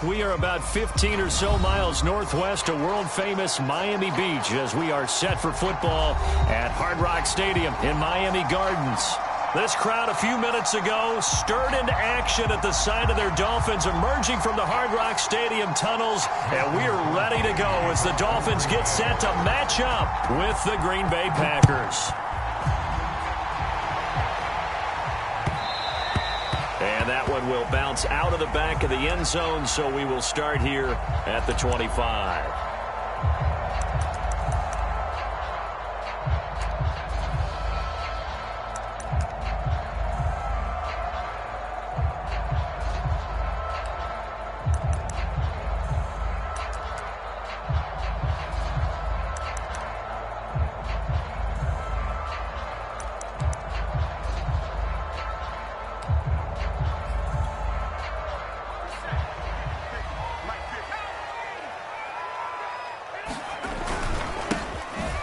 We are about 15 or so miles northwest of world-famous Miami Beach as we are set for football at Hard Rock Stadium in Miami Gardens. This crowd a few minutes ago stirred into action at the sight of their Dolphins emerging from the Hard Rock Stadium tunnels, and we are ready to go as the Dolphins get set to match up with the Green Bay Packers. And that one will bounce out of the back of the end zone, so we will start here at the 25.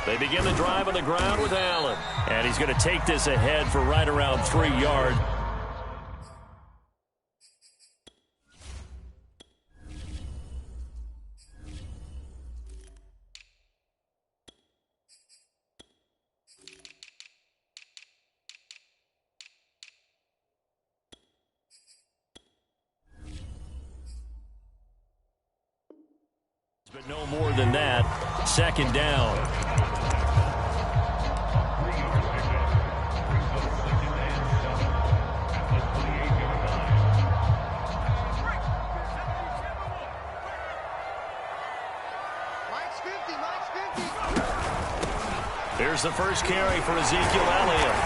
They begin the drive on the ground with Allen. And he's going to take this ahead for right around 3 yards. But no more than that. Second down. Here's the first carry for Ezekiel Elliott.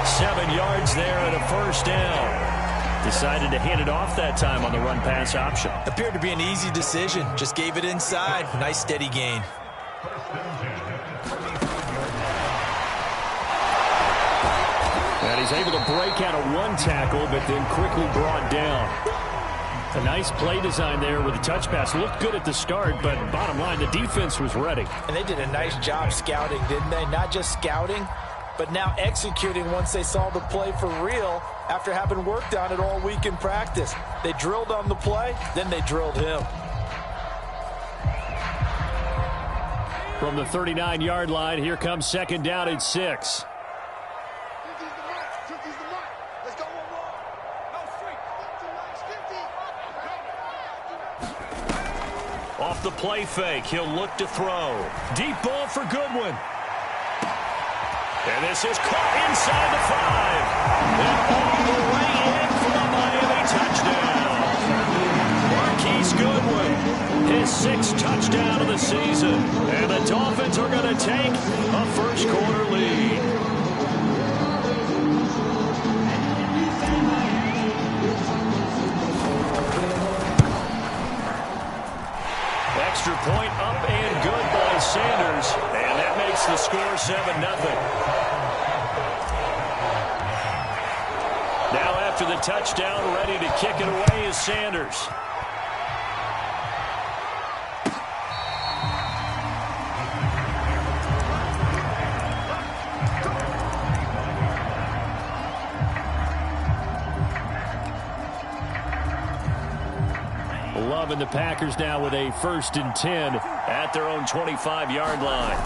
7 yards there and a first down. Decided to hand it off that time on the run-pass option. Appeared to be an easy decision. Just gave it inside. Nice steady gain. And he's able to break out of one tackle, but then quickly brought down. A nice play design there with a touch pass. Looked good at the start, but bottom line, the defense was ready. And they did a nice job scouting, didn't they? Not just scouting, but now executing once they saw the play for real after having worked on it all week in practice. They drilled on the play, then they drilled him. From the 39-yard line, here comes second down at 6. Off the play fake, he'll look to throw. Deep ball for Goodwin. And this is caught inside the 5. And all the way in for the Miami touchdown. Marquise Goodwin, his 6th touchdown of the season. And the Dolphins are going to take a first-quarter lead. Extra point up and good by Sanders. And that makes the score 7-0. Now after the touchdown, ready to kick it away is Sanders. And the Packers now with a 1st and 10 at their own 25-yard line.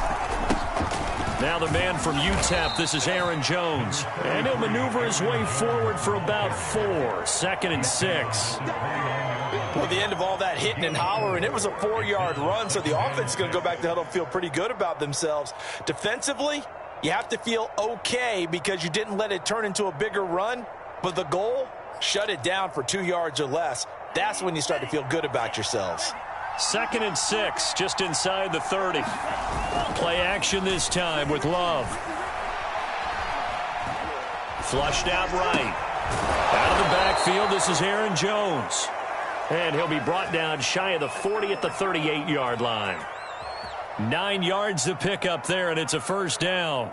Now the man from UTEP, this is Aaron Jones. And he'll maneuver his way forward for about 4. 2nd and 6. Well, the end of all that hitting and hollering, it was a 4-yard run, so the offense is going to go back to the huddle and feel pretty good about themselves. Defensively, you have to feel okay because you didn't let it turn into a bigger run, but the goal, shut it down for 2 yards or less. That's when you start to feel good about yourselves. 2nd and 6, just inside the 30. Play action this time with Love. Flushed out right. Out of the backfield, this is Aaron Jones. And he'll be brought down shy of the 40 at the 38-yard line. 9 yards to pick up there, and it's a first down.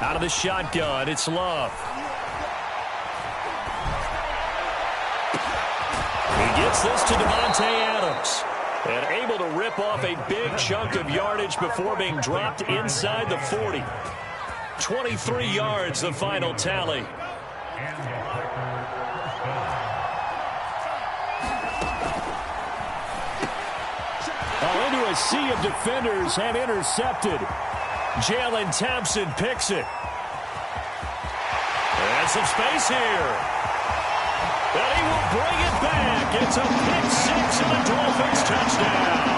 Out of the shotgun, it's Love. He gets this to Devontae Adams. And able to rip off a big chunk of yardage before being dropped inside the 40. 23 yards, the final tally. Into a sea of defenders and intercepted. Jalen Thompson picks it. And some space here. And he will bring it back. It's a pick six and a Dolphins touchdown.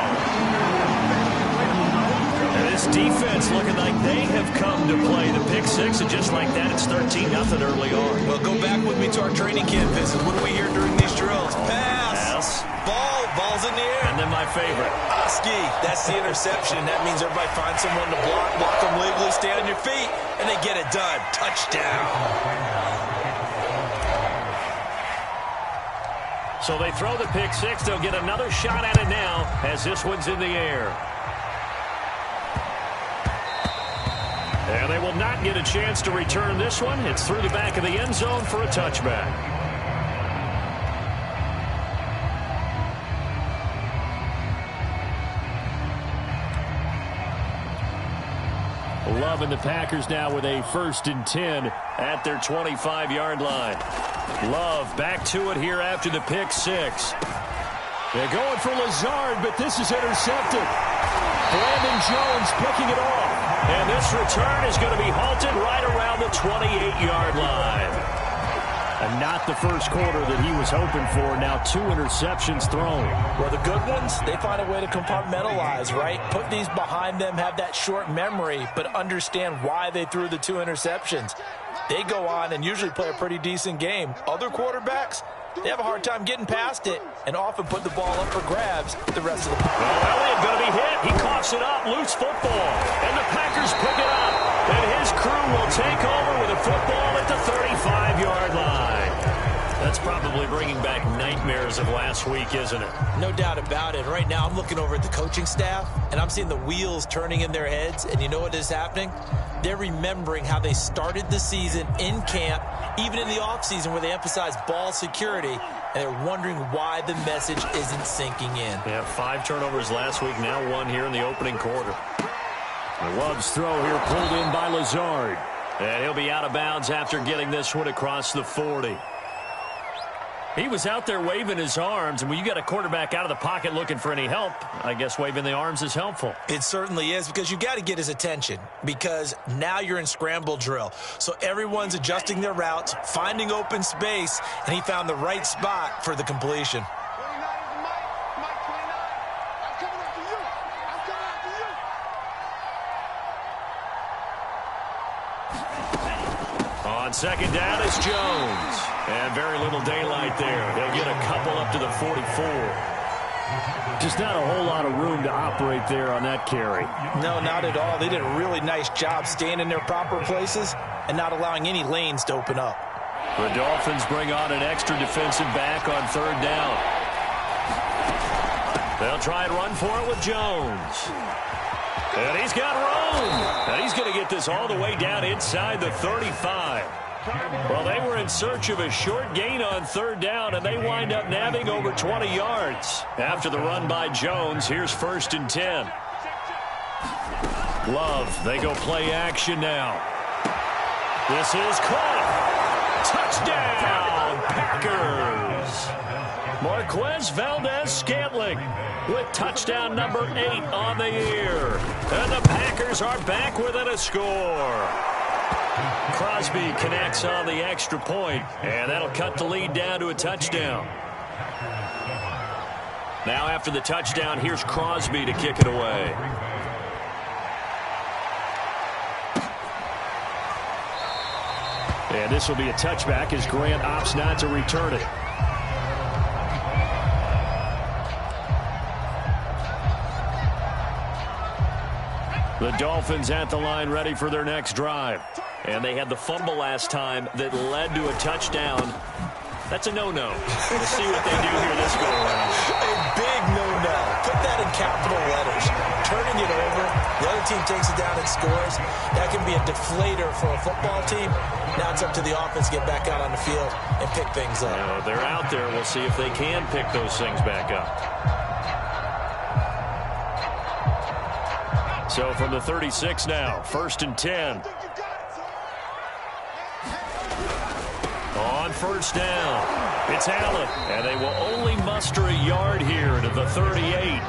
And this defense looking like they have come to play. The pick six, and just like that, it's 13-0 early on. Well, go back with me to our training camp visits. What do we hear during these drills? Pass. Ball's in the air. And then my favorite. Oski, that's the interception. That means everybody finds someone to block them legally, stand on your feet, and they get it done. Touchdown. So they throw the pick six. They'll get another shot at it now as this one's in the air. And they will not get a chance to return this one. It's through the back of the end zone for a touchback. Love and the Packers now with a 1st and 10 at their 25-yard line. Love back to it here after the pick six. They're going for Lazard, but this is intercepted. Brandon Jones picking it off. And this return is going to be halted right around the 28-yard line. And not the first quarter that he was hoping for. Now 2 interceptions thrown. Well, the good ones, they find a way to compartmentalize, right? Put these behind them, have that short memory, but understand why they threw the 2 interceptions. They go on and usually play a pretty decent game. Other quarterbacks, they have a hard time getting past it and often put the ball up for grabs the rest of the time. Well, Elliott going to be hit. He coughs it up. Loose football. And the Packers pick it up. And his crew will take over with a football at the 35-yard line. That's probably bringing back nightmares of last week, isn't it? No doubt about it. Right now, I'm looking over at the coaching staff, and I'm seeing the wheels turning in their heads. And you know what is happening? They're remembering how they started the season in camp, even in the offseason where they emphasized ball security, and they're wondering why the message isn't sinking in. Yeah, 5 turnovers last week, now 1 here in the opening quarter. Love's throw here pulled in by Lazard. And he'll be out of bounds after getting this one across the 40. He was out there waving his arms, and when you got a quarterback out of the pocket looking for any help, I guess waving the arms is helpful. It certainly is, because you got to get his attention, because now you're in scramble drill. So everyone's adjusting their routes, finding open space, and he found the right spot for the completion. On second down, it's Jones. And very little daylight there. He'll get a couple up to the 44. Just not a whole lot of room to operate there on that carry. No, not at all. They did a really nice job staying in their proper places and not allowing any lanes to open up. The Dolphins bring on an extra defensive back on 3rd down. They'll try and run for it with Jones. And he's got room. And he's going to get this all the way down inside the 35. Well, they were in search of a short gain on 3rd down, and they wind up nabbing over 20 yards. After the run by Jones, here's 1st and 10. Love, they go play action now. This is caught. Touchdown, Packers. Marquez Valdez-Scantling with touchdown number 8 on the year. And the Packers are back within a score. Crosby connects on the extra point, and that'll cut the lead down to a touchdown. Now after the touchdown, here's Crosby to kick it away. And this will be a touchback as Grant opts not to return it. The Dolphins at the line ready for their next drive. And they had the fumble last time that led to a touchdown. That's a no-no. We'll see what they do here this go-around. A big no-no. Put that in capital letters. Turning it over, the other team takes it down and scores. That can be a deflator for a football team. Now it's up to the offense to get back out on the field and pick things up. They're out there. We'll see if they can pick those things back up. So from the 36 now, 1st and 10. On 1st down, it's Allen, and they will only muster a yard here to the 38.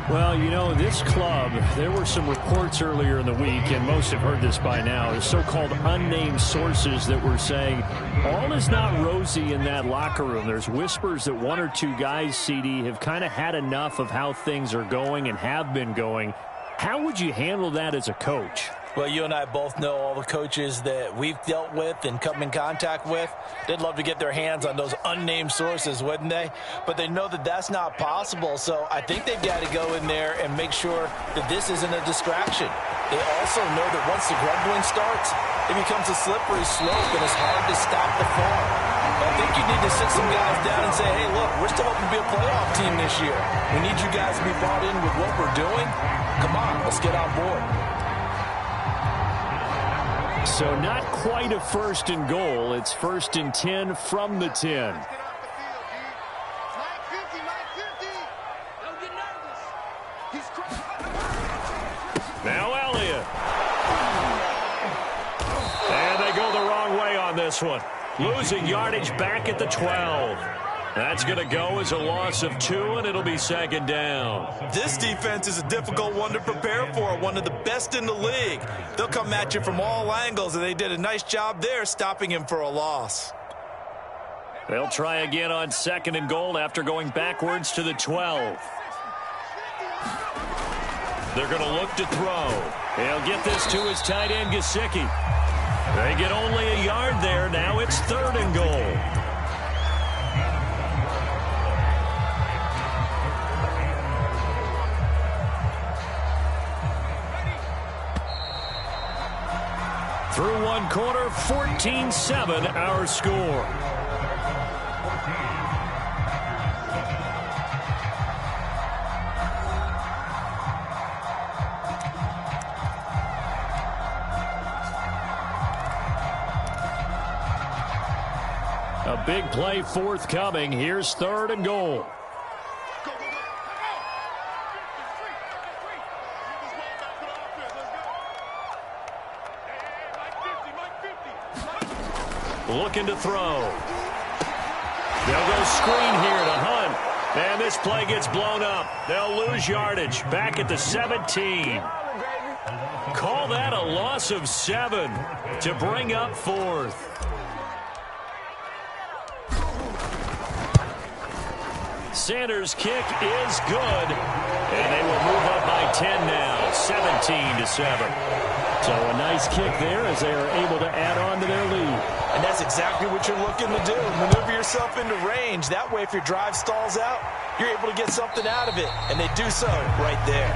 Well, you know, this club, there were some reports earlier in the week, and most have heard this by now, the so-called unnamed sources that were saying all is not rosy in that locker room. There's whispers that one or two guys, CD, have kind of had enough of how things are going and have been going. How would you handle that as a coach? Well, you and I both know all the coaches that we've dealt with and come in contact with. They'd love to get their hands on those unnamed sources, wouldn't they? But they know that that's not possible, so I think they've got to go in there and make sure that this isn't a distraction. They also know that once the grumbling starts, it becomes a slippery slope, and it's hard to stop the fall. I think you need to sit some guys down and say, hey, look, we're still hoping to be a playoff team this year. We need you guys to be bought in with what we're doing. Come on, let's get on board. So not quite a 1st and goal. It's 1st and 10 from the 10. Now Elliott. And they go the wrong way on this one. Losing yardage back at the 12. That's going to go as a loss of 2, and it'll be 2nd down. This defense is a difficult one to prepare for, one of the best in the league. They'll come at you from all angles, and they did a nice job there stopping him for a loss. They'll try again on 2nd and goal after going backwards to the 12. They're going to look to throw. He'll get this to his tight end, Gesicki. They get only a yard there. Now it's 3rd and goal. Through one quarter, 14-7 our score. A big play forthcoming. Here's 3rd and goal. Looking to throw. They'll go screen here to Hunt. And this play gets blown up. They'll lose yardage back at the 17. Call that a loss of 7 to bring up 4th. Sanders' kick is good. And they will move up by 10 now, 17-7. So a nice kick there as they are able to add on to their lead. And that's exactly what you're looking to do. Maneuver yourself into range. That way, if your drive stalls out, you're able to get something out of it. And they do so right there.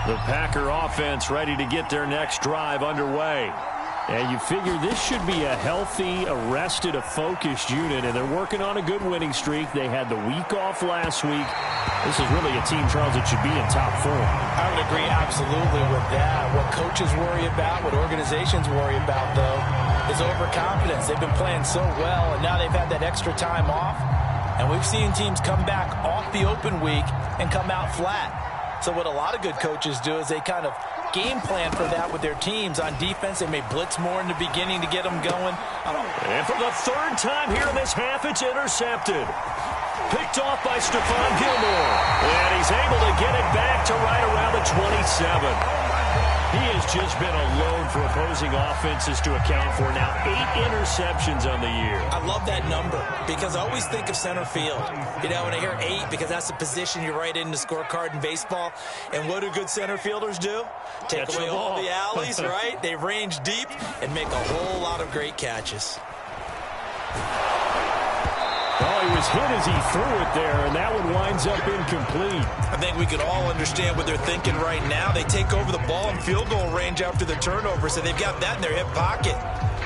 The Packer offense ready to get their next drive underway. And you figure this should be a healthy, arrested, a focused unit, and they're working on a good winning streak. They had the week off last week. This is really a team, Charles, that should be in top form. I would agree absolutely with that. What coaches worry about, what organizations worry about, though, is overconfidence. They've been playing so well, and now they've had that extra time off. And we've seen teams come back off the open week and come out flat. So what a lot of good coaches do is they kind of game plan for that with their teams. On defense, they may blitz more in the beginning to get them going. And for the 3rd time here in this half, it's intercepted. Picked off by Stephon Gilmore. And he's able to get it back to right around the 27. He has just been a load for opposing offenses to account for. Now 8 interceptions on the year. I love that number because I always think of center field. You know, when I hear 8, because that's the position you write in the scorecard in baseball. And what do good center fielders do? Take away all the alleys, right? They range deep and make a whole lot of great catches. Oh, he was hit as he threw it there, and that one winds up incomplete. I think we could all understand what they're thinking right now. They take over the ball in field goal range after the turnover, so they've got that in their hip pocket.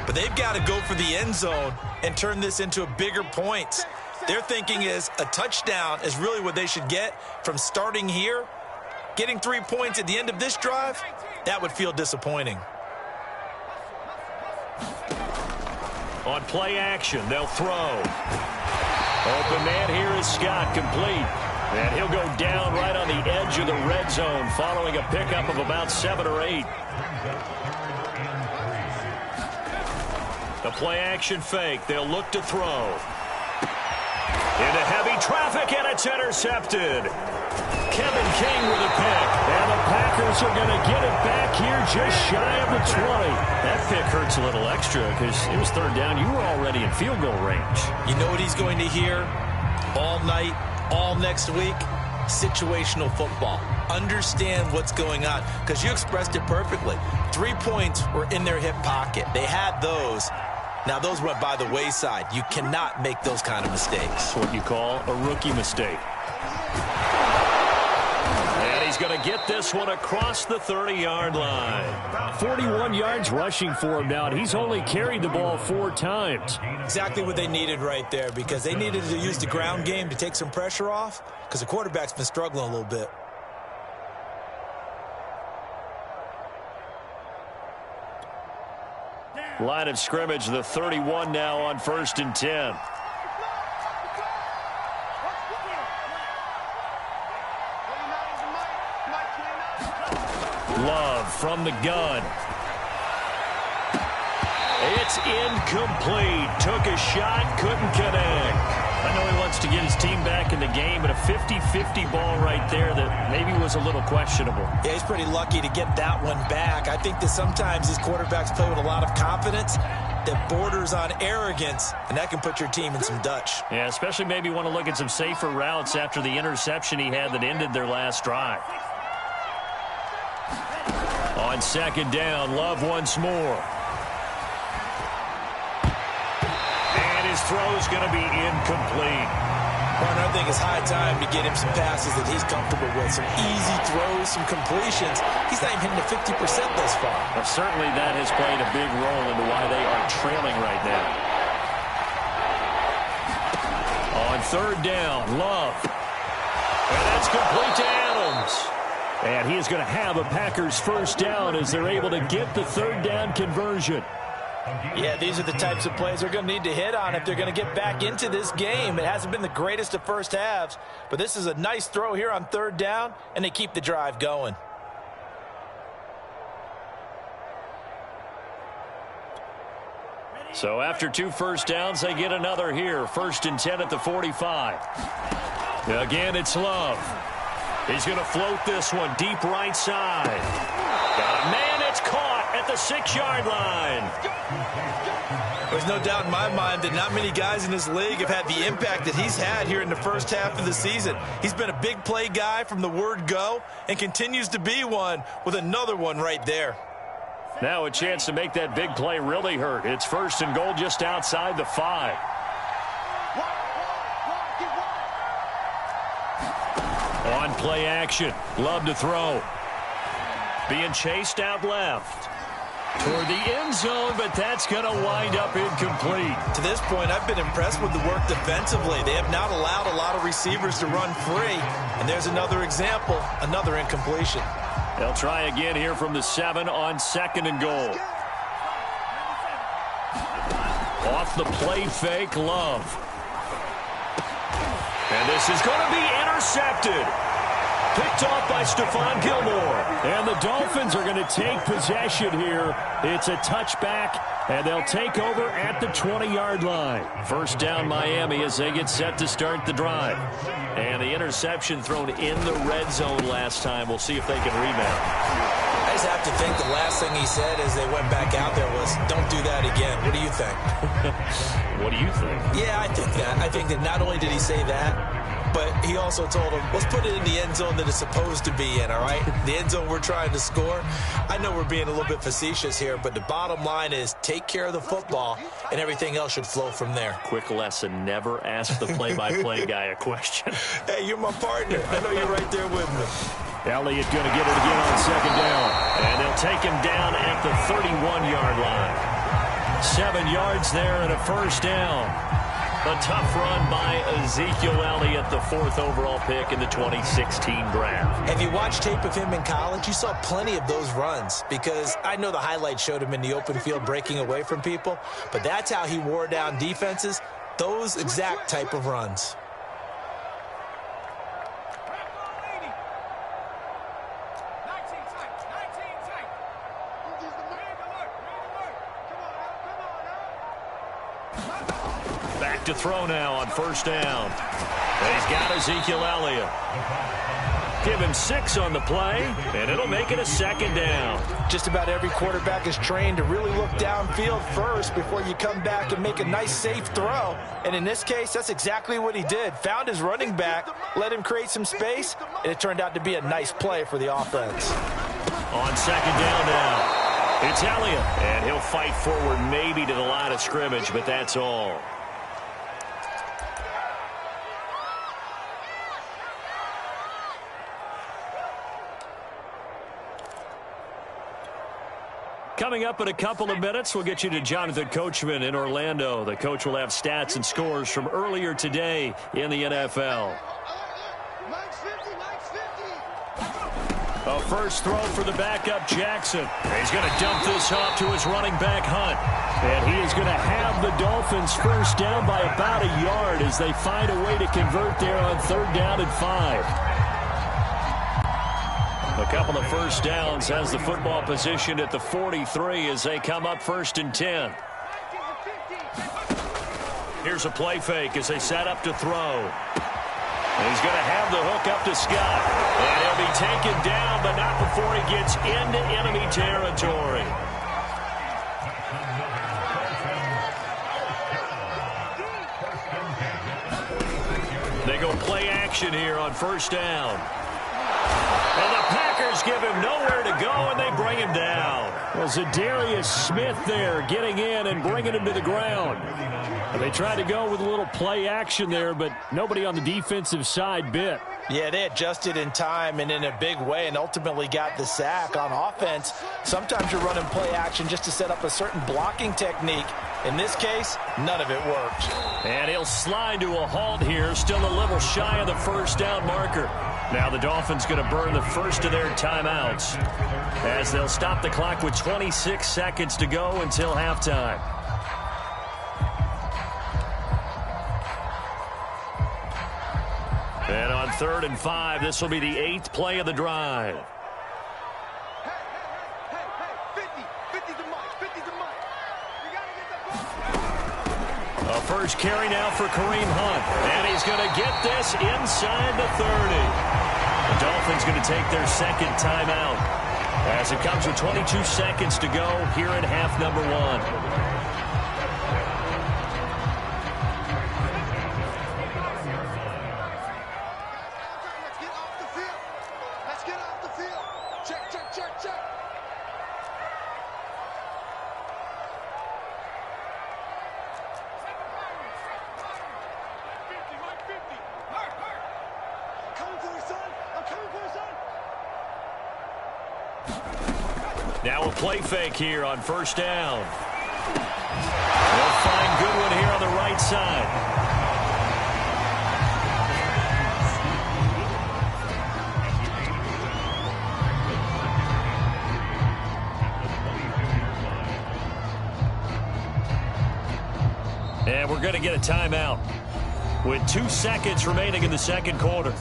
But they've got to go for the end zone and turn this into a bigger point. Their thinking is a touchdown is really what they should get from starting here. Getting 3 points at the end of this drive, that would feel disappointing. On play action, they'll throw. Open man here is Scott, complete. And he'll go down right on the edge of the red zone following a pickup of about 7 or 8. The play action fake. They'll look to throw. Into heavy traffic, and it's intercepted. Kevin King with a pick. And the Packers are going to get it back here just shy of the 20. That pick hurts a little extra because it was third down. You were already in field goal range. You know what he's going to hear all night, all next week? Situational football. Understand what's going on, because you expressed it perfectly. 3 points were in their hip pocket. They had those. Now, those went by the wayside. You cannot make those kind of mistakes. That's what you call a rookie mistake. And he's going to get this one across the 30-yard line. 41 yards rushing for him now, and he's only carried the ball 4 times. Exactly what they needed right there, because they needed to use the ground game to take some pressure off, because the quarterback's been struggling a little bit. Line of scrimmage, the 31 now on 1st and 10. Love from the gun. It's incomplete. Took a shot, couldn't connect. I know he wants to get his team back in the game, but a 50-50 ball right there that maybe was a little questionable. Yeah, he's pretty lucky to get that one back. I think that sometimes these quarterbacks play with a lot of confidence that borders on arrogance, and that can put your team in some Dutch. Yeah, especially maybe want to look at some safer routes after the interception he had that ended their last drive. On 2nd down, Love once more. His throw's going to be incomplete. Partner, I think it's high time to get him some passes that he's comfortable with. Some easy throws, some completions. He's not even hitting the 50% thus far. Well, certainly that has played a big role into why they are trailing right now. On 3rd down, Love. And that's complete to Adams. And he is going to have a Packers first down as they're able to get the 3rd down conversion. Yeah, these are the types of plays they're going to need to hit on if they're going to get back into this game. It hasn't been the greatest of first halves, but this is a nice throw here on 3rd down, and they keep the drive going. So after 2 first downs, they get another here. 1st and 10 at the 45. Again, it's Love. He's going to float this one deep right side. Got a man, it's caught at the 6-yard line. There's no doubt in my mind that not many guys in this league have had the impact that he's had here in the first half of the season. He's been a big play guy from the word go and continues to be one with another one right there. Now a chance to make that big play really hurt. It's 1st and goal just outside the 5. On play action, Love to throw. Being chased out left. Toward the end zone, but that's going to wind up incomplete. To this point, I've been impressed with the work defensively. They have not allowed a lot of receivers to run free. And there's another example, another incompletion. They'll try again here from the 7 on 2nd and goal. Off the play fake, Love. And this is going to be intercepted. Picked off by Stephon Gilmore. And the Dolphins are going to take possession here. It's a touchback, and they'll take over at the 20-yard line. 1st down Miami as they get set to start the drive. And the interception thrown in the red zone last time. We'll see if they can rebound. I just have to think the last thing he said as they went back out there was, don't do that again. What do you think? What do you think? Yeah, I think that. I think that not only did he say that, but he also told him, let's put it in the end zone that it's supposed to be in, all right? The end zone we're trying to score. I know we're being a little bit facetious here, but the bottom line is take care of the football, and everything else should flow from there. Quick lesson, never ask the play-by-play guy a question. Hey, you're my partner. I know you're right there with me. Elliott going to get it again on 2nd down. And they'll take him down at the 31-yard line. 7 yards there and a 1st down. A tough run by Ezekiel Elliott, the 4th overall pick in the 2016 draft. If you watch tape of him in college, you saw plenty of those runs, because I know the highlights showed him in the open field breaking away from people, but that's how he wore down defenses, those exact type of runs. Back to throw now on 1st down. And he's got Ezekiel Elliott. Give him 6 on the play, and it'll make it a 2nd down. Just about every quarterback is trained to really look downfield first before you come back and make a nice, safe throw. And in this case, that's exactly what he did. Found his running back, let him create some space, and it turned out to be a nice play for the offense. On 2nd down now, it's Elliott, and he'll fight forward maybe to the line of scrimmage, but that's all. Coming up in a couple of minutes, we'll get you to Jonathan Coachman in Orlando. The coach will have stats and scores from earlier today in the NFL. A first throw for the backup Jackson. He's going to dump this off to his running back Hunt. And he is going to have the Dolphins 1st down by about a yard as they find a way to convert there on 3rd down and 5. A couple of 1st downs has the football position at the 43 as they come up 1st and 10. Here's a play fake as they set up to throw. And he's going to have the hook up to Scott. And he'll be taken down, but not before he gets into enemy territory. They go play action here on 1st down. And the Packers give him nowhere to go, and they bring him down. Well, Zadarius Smith there getting in and bringing him to the ground. And they tried to go with a little play action there, but nobody on the defensive side bit. Yeah, they adjusted in time and in a big way and ultimately got the sack. On offense, sometimes you're running play action just to set up a certain blocking technique. In this case, none of it worked. And he'll slide to a halt here, still a little shy of the 1st down marker. Now the Dolphins going to burn the first of their timeouts as they'll stop the clock with 26 seconds to go until halftime. And on 3rd and 5, this will be the 8th play of the drive. A first carry now for Kareem Hunt. And he's going to get this inside the 30. The Dolphins going to take their 2nd timeout as it comes with 22 seconds to go here in half number 1. Now a play fake here on 1st down. They'll find Goodwin here on the right side. And we're going to get a timeout with 2 seconds remaining in the 2nd quarter.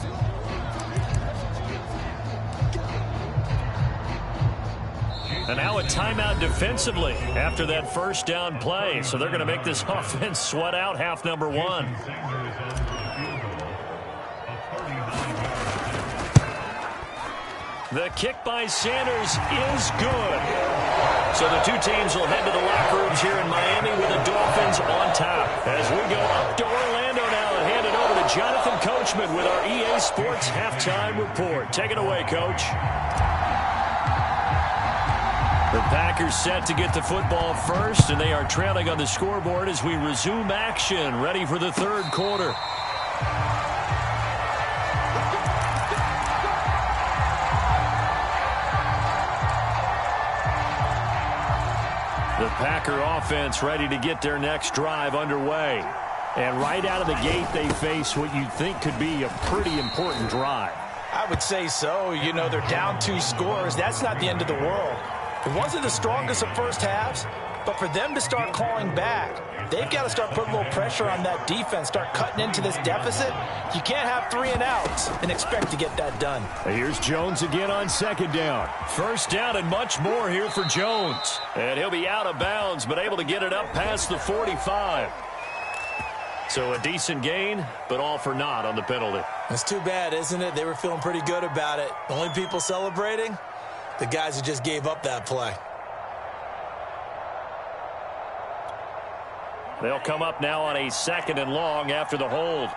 And now a timeout defensively after that 1st down play. So they're going to make this offense sweat out half number 1. The kick by Sanders is good. So the 2 teams will head to the locker rooms here in Miami with the Dolphins on top. As we go up to Orlando now and hand it over to Jonathan Coachman with our EA Sports Halftime Report. Take it away, Coach. The Packers set to get the football first, and they are trailing on the scoreboard as we resume action, ready for the 3rd quarter. The Packer offense ready to get their next drive underway. And right out of the gate, they face what you'd think could be a pretty important drive. I would say so. You know, they're down 2 scores. That's not the end of the world. It wasn't the strongest of first halves, but for them to start clawing back, they've got to start putting a little pressure on that defense, start cutting into this deficit. You can't have 3 and outs and expect to get that done. Here's Jones again on second down. First down and much more here for Jones. And he'll be out of bounds, but able to get it up past the 45. So a decent gain, but all for naught on the penalty. It's too bad, isn't it? They were feeling pretty good about it. The only people celebrating, the guys who just gave up that play. They'll come up now on a 2nd and long after the hold.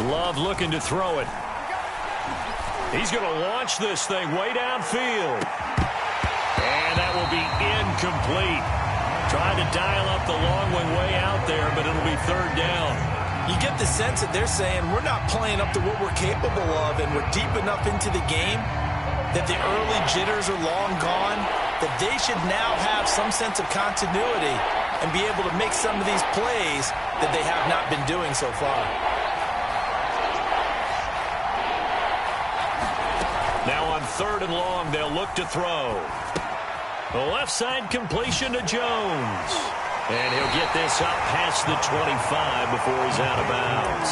Love looking to throw it. He's going to launch this thing way downfield. And that will be incomplete. Trying to dial up the long one way out there, but it'll be 3rd down. You get the sense that they're saying we're not playing up to what we're capable of, and we're deep enough into the game that the early jitters are long gone, that they should now have some sense of continuity and be able to make some of these plays that they have not been doing so far. Now on 3rd and long, they'll look to throw. The left side completion to Jones. And he'll get this up past the 25 before he's out of bounds.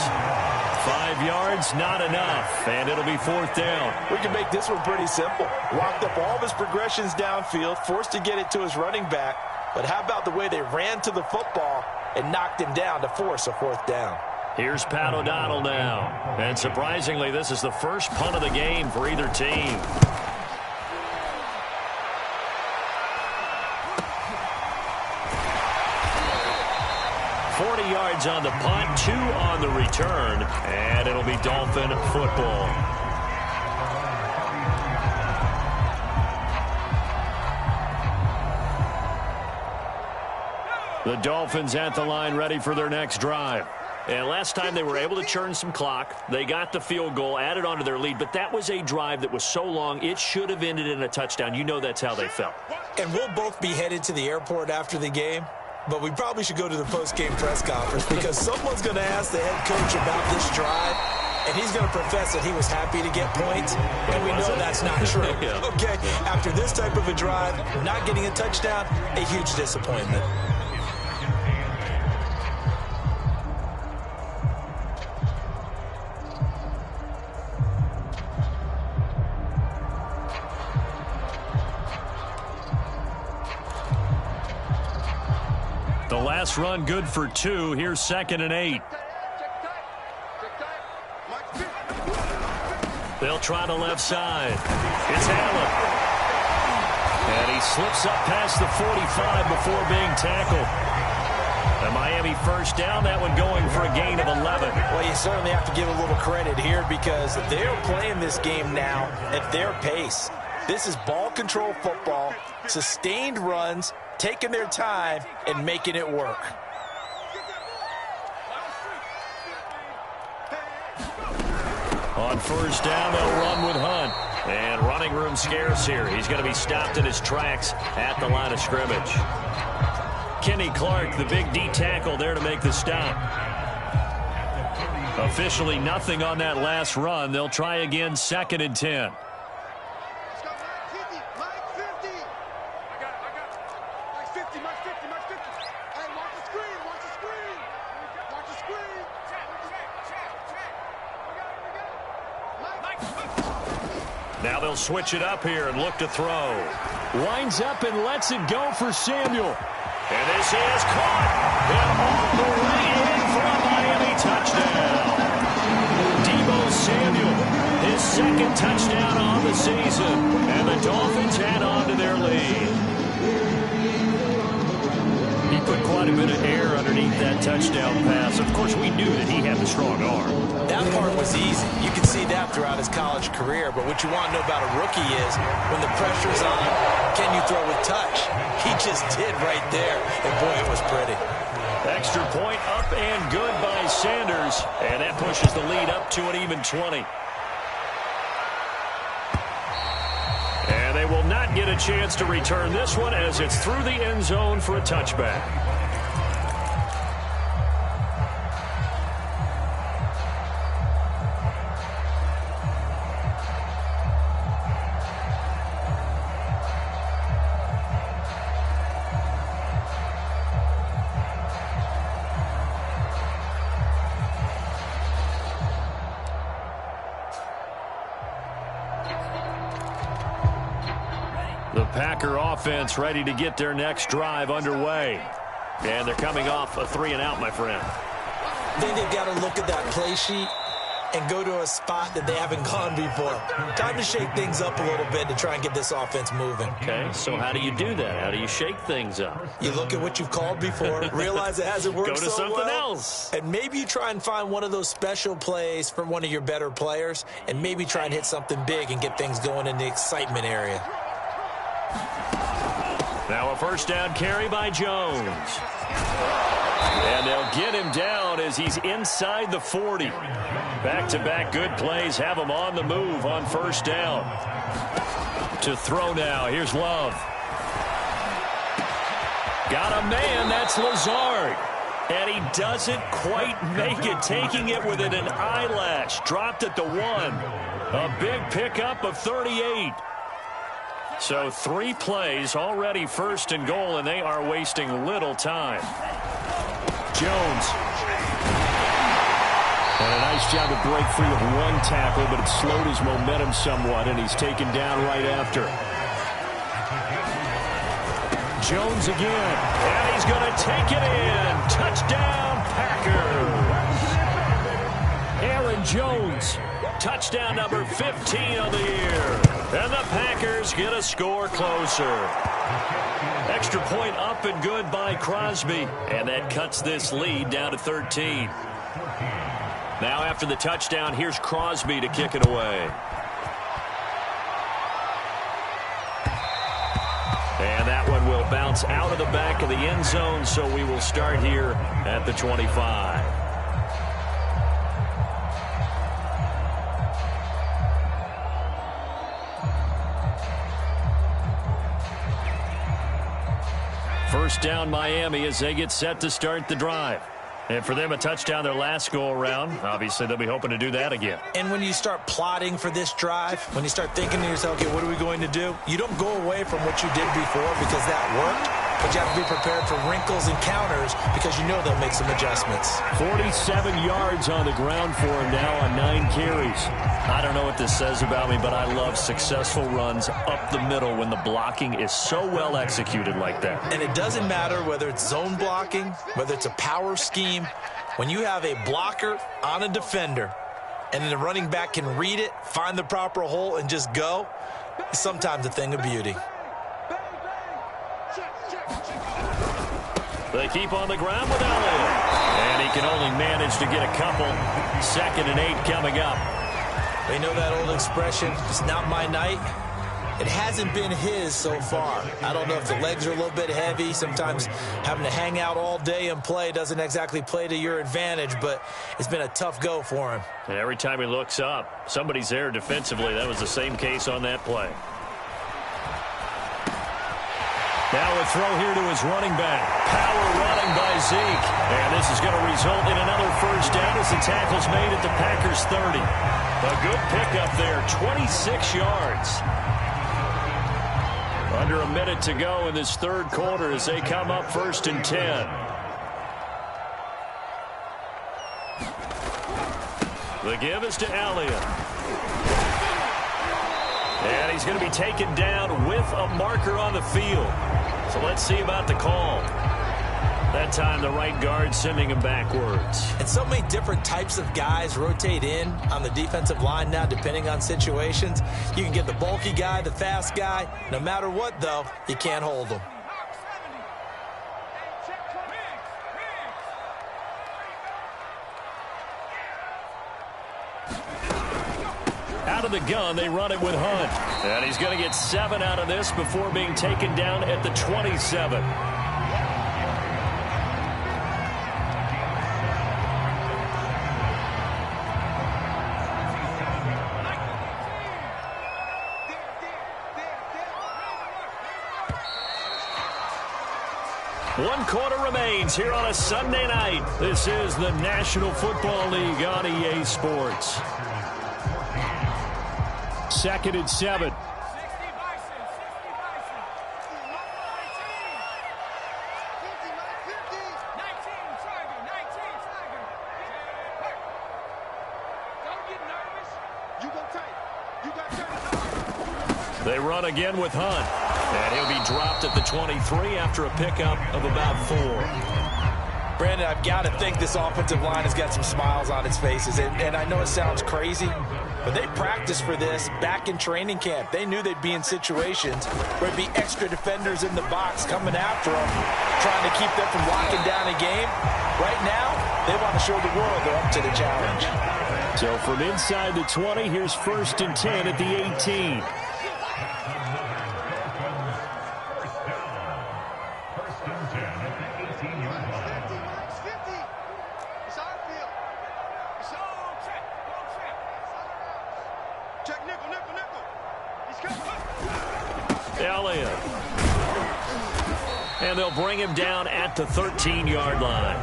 5 yards, not enough, and it'll be 4th down. We can make this one pretty simple. Locked up all of his progressions downfield, forced to get it to his running back. But how about the way they ran to the football and knocked him down to force a 4th down? Here's Pat O'Donnell now. And surprisingly, this is the first punt of the game for either team. Yards on the punt, 2 on the return, and it'll be Dolphin football. The Dolphins at the line ready for their next drive. And last time they were able to churn some clock. They got the field goal, added on to their lead, but that was a drive that was so long it should have ended in a touchdown. You know that's how they felt. And we'll both be headed to the airport after the game. But we probably should go to the post-game press conference because someone's going to ask the head coach about this drive, and he's going to profess that he was happy to get points, and we know that's not true. Okay, after this type of a drive, not getting a touchdown, a huge disappointment. The last run good for 2. Here's 2nd and 8. They'll try the left side. It's Allen. And he slips up past the 45 before being tackled. The Miami first down, that one going for a gain of 11. Well, you certainly have to give a little credit here because they're playing this game now at their pace. This is ball control football, sustained runs, taking their time and making it work. On first down, they'll run with Hunt. And running room scarce here. He's going to be stopped in his tracks at the line of scrimmage. Kenny Clark, the big D tackle there to make the stop. Officially nothing on that last run. They'll try again, 2nd and 10. Now they'll switch it up here and look to throw. Winds up and lets it go for Samuel. And this is caught. And all the way in for a Miami touchdown. Deebo Samuel, his 2nd touchdown on the season. And the Dolphins add on to their lead. He put quite a bit of air underneath that touchdown pass. Of course, we knew that he had the strong arm. That part was easy. You can see that throughout his college career. But what you want to know about a rookie is when the pressure's on, can you throw with touch? He just did right there. And, boy, it was pretty. Extra point up and good by Sanders. And that pushes the lead up to an even 20. And And they will not get a chance to return this one as it's through the end zone for a touchback. The Packer offense ready to get their next drive underway. And they're coming off a 3-and-out, my friend. I think they've got to look at that play sheet and go to a spot that they haven't gone before. Time to shake things up a little bit to try and get this offense moving. Okay, so how do you do that? How do you shake things up? You look at what you've called before, realize it hasn't worked Go to so something well, else. and maybe you try and find one of those special plays for one of your better players, and maybe try and hit something big and get things going in the excitement area. Now a first down carry by Jones. And they'll get him down as he's inside the 40. Back-to-back good plays have him on the move on first down. To throw now. Here's Love. Got a man. That's Lazard. And he doesn't quite make it, taking it within an eyelash. Dropped at the 1. A big pickup of 38. So 3 plays, already first and goal, and they are wasting little time. Jones. And a nice job to break free of 1 tackle, but it slowed his momentum somewhat, and he's taken down right after. Jones again, and he's going to take it in. Touchdown, Packers. Aaron Jones. Touchdown number 15 on the year. And the Packers get a score closer. Extra point up and good by Crosby. And that cuts this lead down to 13. Now after the touchdown, here's Crosby to kick it away. And that one will bounce out of the back of the end zone, so we will start here at the 25. First down Miami as they get set to start the drive. And for them, a touchdown their last go-around. Obviously, they'll be hoping to do that again. And when you start plotting for this drive, when you start thinking to yourself, okay, what are we going to do? You don't go away from what you did before because that worked, but you have to be prepared for wrinkles and counters because you know they'll make some adjustments. 47 yards on the ground for him now on 9 carries. I don't know what this says about me, but I love successful runs up the middle when the blocking is so well executed like that. And it doesn't matter whether it's zone blocking, whether it's a power scheme. When you have a blocker on a defender and then the running back can read it, find the proper hole, and just go, it's sometimes a thing of beauty. They keep on the ground with Elliott. And he can only manage to get a couple. 2nd and 8 coming up. We know that old expression, it's not my night. It hasn't been his so far. I don't know if the legs are a little bit heavy. Sometimes having to hang out all day and play doesn't exactly play to your advantage, but it's been a tough go for him. And every time he looks up, somebody's there defensively. That was the same case on that play. Now a throw here to his running back. Power running by Zeke. And this is going to result in another first down as the tackle's made at the Packers 30. A good pickup there, 26 yards. Under a minute to go in this third quarter as they come up 1st and 10. The give is to Elliott. And he's going to be taken down with a marker on the field. So let's see about the call. That time the right guard sending him backwards. And so many different types of guys rotate in on the defensive line now depending on situations. You can get the bulky guy, the fast guy. No matter what, though, you can't hold them. Out of the gun, they run it with Hunt. And he's going to get 7 out of this before being taken down at the 27. 1 quarter remains here on a Sunday night. This is the National Football League on EA Sports. 2nd and 7. They run again with Hunt. And he'll be dropped at the 23 after a pickup of about 4. Brandon, I've got to think this offensive line has got some smiles on its faces. And I know it sounds crazy, but they practiced for this back in training camp. They knew they'd be in situations where there'd be extra defenders in the box coming after them, trying to keep them from locking down a game. Right now, they want to show the world they're up to the challenge. So from inside the 20, here's 1st and 10 at the 18. Elliott. And they'll bring him down at the 13-yard line.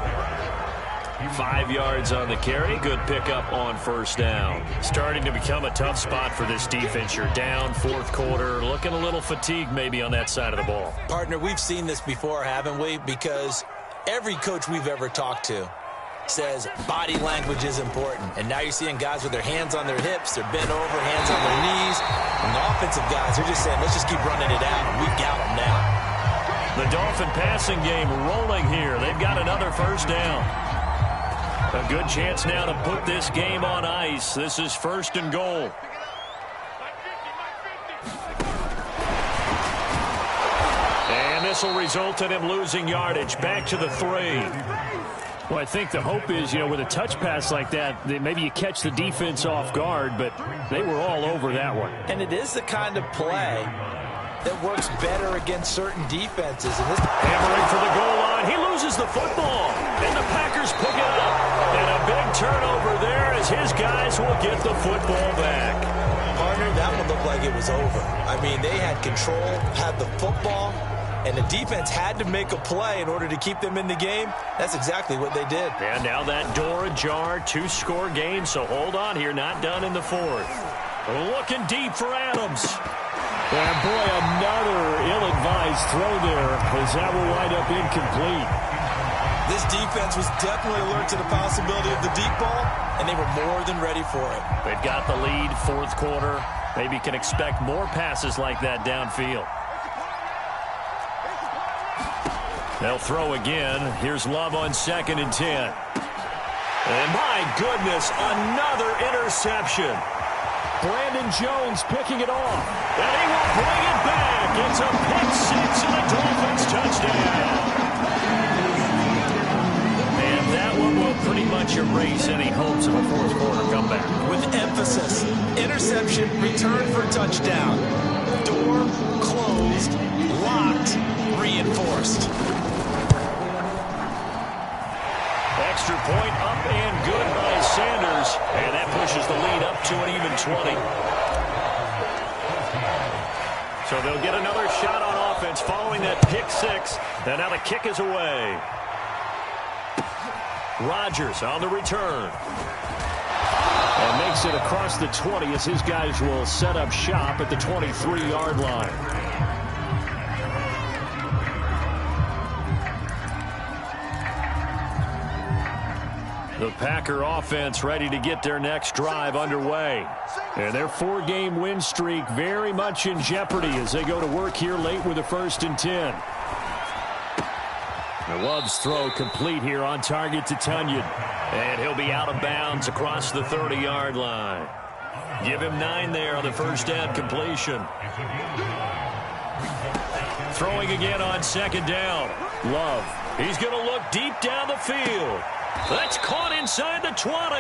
5 yards on the carry. Good pickup on 1st down. Starting to become a tough spot for this defense. You're down 4th quarter. Looking a little fatigued maybe on that side of the ball. Partner, we've seen this before, haven't we? Because every coach we've ever talked to says body language is important. And now you're seeing guys with their hands on their hips, they're bent over, hands on their knees. And the offensive guys are just saying, let's just keep running it out, and we've got them now. The Dolphin passing game rolling here. They've got another 1st down. A good chance now to put this game on ice. This is 1st and goal. And this will result in him losing yardage. Back to the 3. Well, I think the hope is, with a touch pass like that maybe you catch the defense off guard, but they were all over that one. And it is the kind of play that works better against certain defenses. And this hammering for the goal line. He loses the football, and the Packers pick it up. And a big turnover there as his guys will get the football back. Partner, that one looked like it was over. I mean, they had control, had the football, and the defense had to make a play in order to keep them in the game. That's exactly what they did. And now that door ajar, 2-score game, so hold on here, not done in the 4th. Looking deep for Adams. And boy, another ill-advised throw there as that will wind up incomplete. This defense was definitely alert to the possibility of the deep ball, and they were more than ready for it. They've got the lead, 4th quarter. Maybe can expect more passes like that downfield. They'll throw again. Here's Love on 2nd and 10. And my goodness, another interception. Brandon Jones picking it off. And he will bring it back. It's a pick 6 and a Dolphins touchdown. And that one will pretty much erase any hopes of a 4th quarter comeback. With emphasis, interception, return for touchdown. Door closed, locked, reinforced. Extra point up and good by Sanders. And that pushes the lead up to an even 20. So they'll get another shot on offense following that pick 6. And now the kick is away. Rodgers on the return. And makes it across the 20 as his guys will set up shop at the 23-yard line. The Packer offense ready to get their next drive underway. And their 4-game win streak very much in jeopardy as they go to work here late with a 1st and 10. The Love's throw complete here on target to Tunyon. And he'll be out of bounds across the 30-yard line. Give him 9 there on the 1st down completion. Throwing again on 2nd down. Love. He's going to look deep down the field. That's caught inside the 20.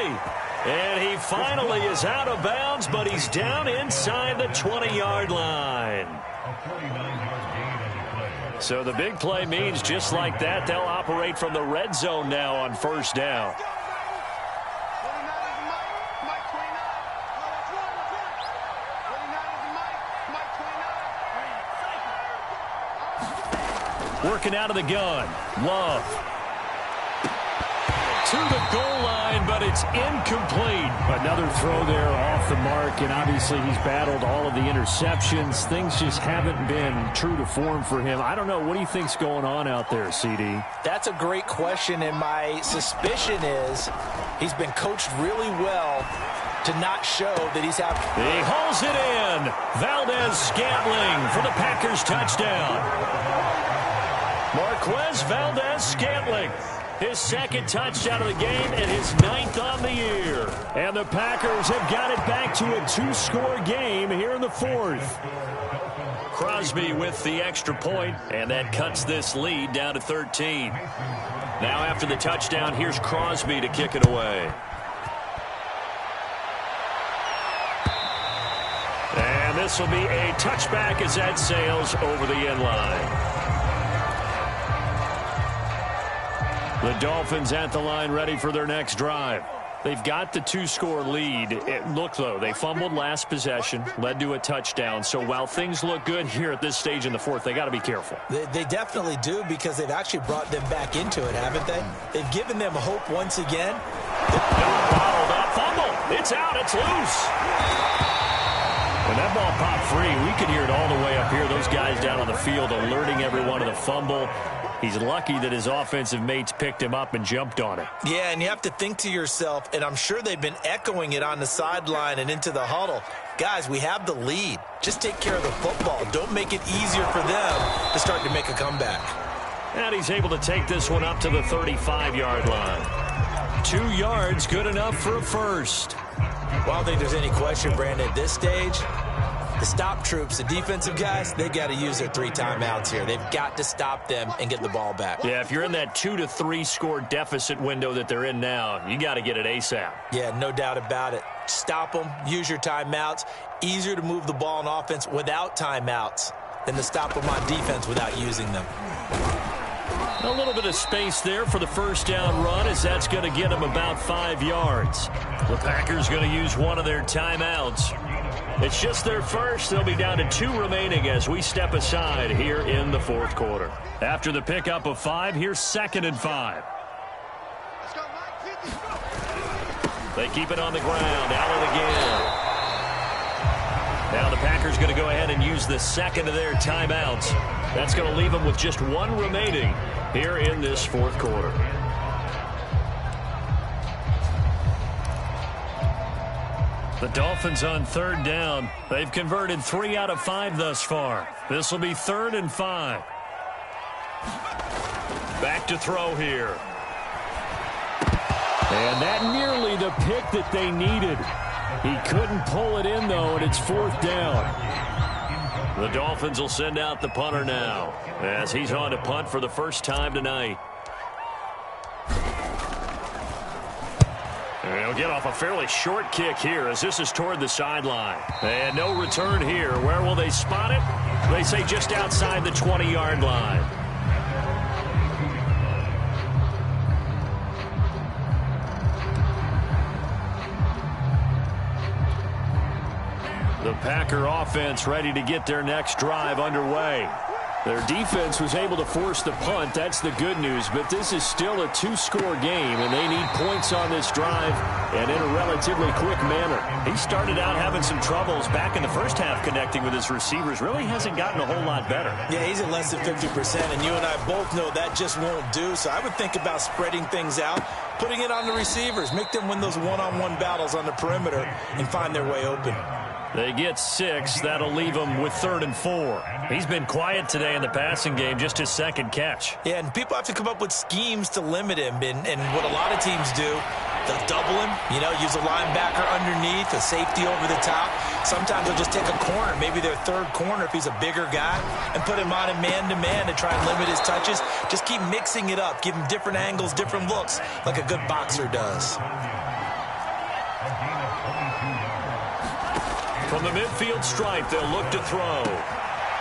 And he finally is out of bounds, but he's down inside the 20-yard line. So the big play means just like that, they'll operate from the red zone now on 1st down. Working out of the gun. Love. To the goal line, but it's incomplete. Another throw there off the mark, and obviously he's battled all of the interceptions. Things just haven't been true to form for him. I don't know. What do you think's going on out there, CD? That's a great question, and my suspicion is he's been coached really well to not show that he's having. He hauls it in. Valdez-Scantling for the Packers touchdown. Marquez Valdez-Scantling. His second touchdown of the game and his 9th on the year. And the Packers have got it back to a 2-score game here in the 4th. Crosby with the extra point, and that cuts this lead down to 13. Now after the touchdown, here's Crosby to kick it away. And this will be a touchback as that sails over the end line. The Dolphins at the line ready for their next drive. They've got the 2-score lead. Look, though, they fumbled last possession, led to a touchdown. So while things look good here at this stage in the 4th, they got to be careful. They definitely do, because they've actually brought them back into it, haven't they? They've given them hope once again. Bottled up, fumble. It's out. It's loose. When that ball popped free, we could hear it all the way up here. Those guys down on the field alerting everyone of the fumble. He's lucky that his offensive mates picked him up and jumped on it. Yeah, and you have to think to yourself, and I'm sure they've been echoing it on the sideline and into the huddle. Guys, we have the lead. Just take care of the football. Don't make it easier for them to start to make a comeback. And he's able to take this one up to the 35-yard line. 2 yards, good enough for a first. Well, I don't think there's any question, Brandon, at this stage. The stop troops, the defensive guys, they got to use their 3 timeouts here. They've got to stop them and get the ball back. Yeah, if you're in that 2 to 3 score deficit window that they're in now, you got to get it ASAP. Yeah, no doubt about it. Stop them, use your timeouts. Easier to move the ball on offense without timeouts than to stop them on defense without using them. A little bit of space there for the first down run, as that's going to get them about 5 yards. The Packers going to use one of their timeouts. It's just their first. They'll be down to 2 remaining as we step aside here in the 4th quarter. After the pickup of 5, here's 2nd and 5. They keep it on the ground. Allen again. Now the Packers going to go ahead and use the second of their timeouts. That's going to leave them with just 1 remaining here in this 4th quarter. The Dolphins on 3rd down. They've converted 3 out of 5 thus far. This will be 3rd and 5. Back to throw here. And that nearly the pick that they needed. He couldn't pull it in, though, and it's 4th down. The Dolphins will send out the punter now as he's on to punt for the first time tonight. And he'll get off a fairly short kick here as this is toward the sideline. And no return here. Where will they spot it? They say just outside the 20-yard line. The Packer offense ready to get their next drive underway. Their defense was able to force the punt. That's the good news. But this is still a 2-score game, and they need points on this drive and in a relatively quick manner. He started out having some troubles back in the first half connecting with his receivers. Really hasn't gotten a whole lot better. Yeah, he's at less than 50%, and you and I both know that just won't do. So I would think about spreading things out, putting it on the receivers, make them win those one-on-one battles on the perimeter and find their way open. They get 6. That'll leave him with 3rd and 4. He's been quiet today in the passing game, just his second catch. Yeah, and people have to come up with schemes to limit him. And what a lot of teams do, they'll double him, use a linebacker underneath, a safety over the top. Sometimes they'll just take a corner, maybe their 3rd corner if he's a bigger guy, and put him on a man-to-man to try and limit his touches. Just keep mixing it up, give him different angles, different looks, like a good boxer does. From the midfield stripe, they'll look to throw.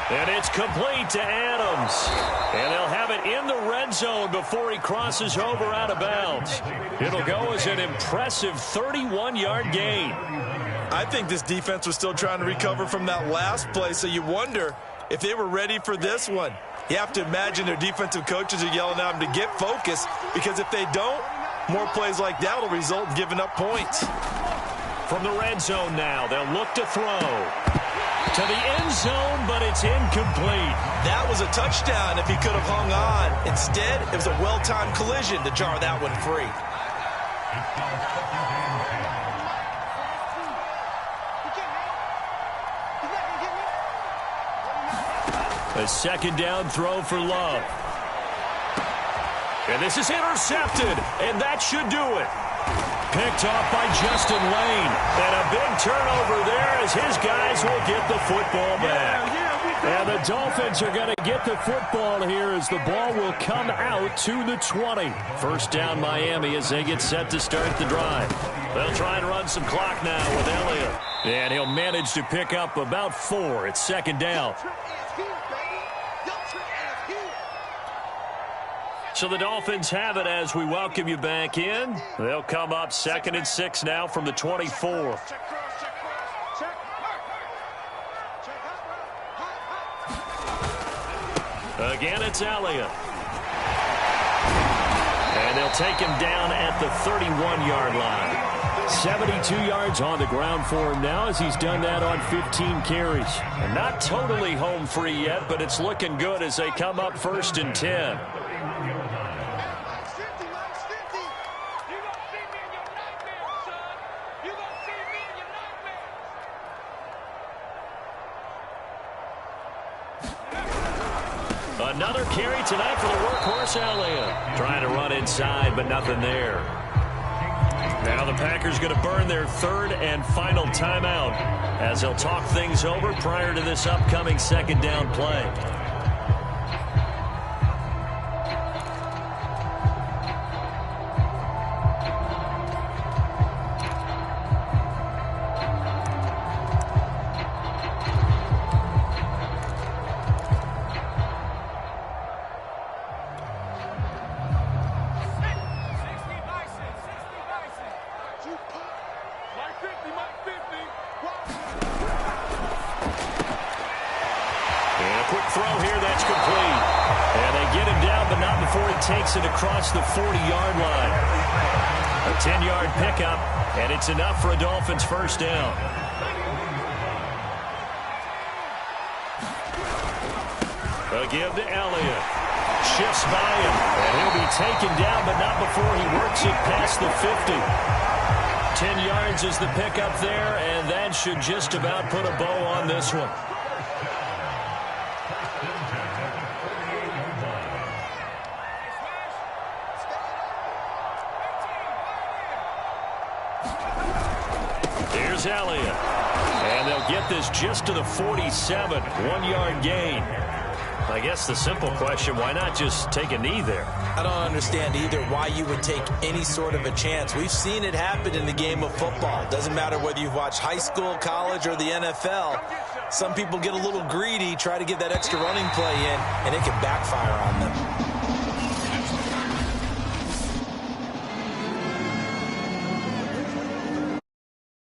And it's complete to Adams. And they'll have it in the red zone before he crosses over out of bounds. It'll go as an impressive 31-yard gain. I think this defense was still trying to recover from that last play, so you wonder if they were ready for this one. You have to imagine their defensive coaches are yelling at them to get focused, because if they don't, more plays like that will result in giving up points. From the red zone now, they'll look to throw. To the end zone, but it's incomplete. That was a touchdown if he could have hung on. Instead, it was a well-timed collision to jar that one free. A second down throw for Love. And this is intercepted, and that should do it. Picked off by Justin Lane. And a big turnover there as his guys will get the football back. And the Dolphins are going to get the football here as the ball will come out to the 20. First down Miami as they get set to start the drive. They'll try and run some clock now with Elliott. And he'll manage to pick up about 4. It's second down. So the Dolphins have it as we welcome you back in. They'll come up 2nd and 6 now from the 24. Again, it's Elliott. And they'll take him down at the 31-yard line. 72 yards on the ground for him now as he's done that on 15 carries. And not totally home free yet, but it's looking good as they come up 1st and 10. Another carry tonight for the workhorse Elliott. Trying to run inside, but nothing there. Now the Packers going to burn their 3rd and final timeout as they'll talk things over prior to this upcoming second down play. Takes it across the 40-yard line. A 10-yard pickup, and it's enough for a Dolphins first down. A give to Elliott. Shifts by him, and he'll be taken down, but not before he works it past the 50. 10 yards is the pickup there, and that should just about put a bow on this one. Here's Elliott. And they'll get this just to the 47. 1-yard gain. I guess the simple question, why not just take a knee there? I don't understand either why you would take any sort of a chance. We've seen it happen in the game of football. Doesn't matter whether you've watched high school, college, or the NFL. Some people get a little greedy, try to get that extra running play in, and it can backfire on them.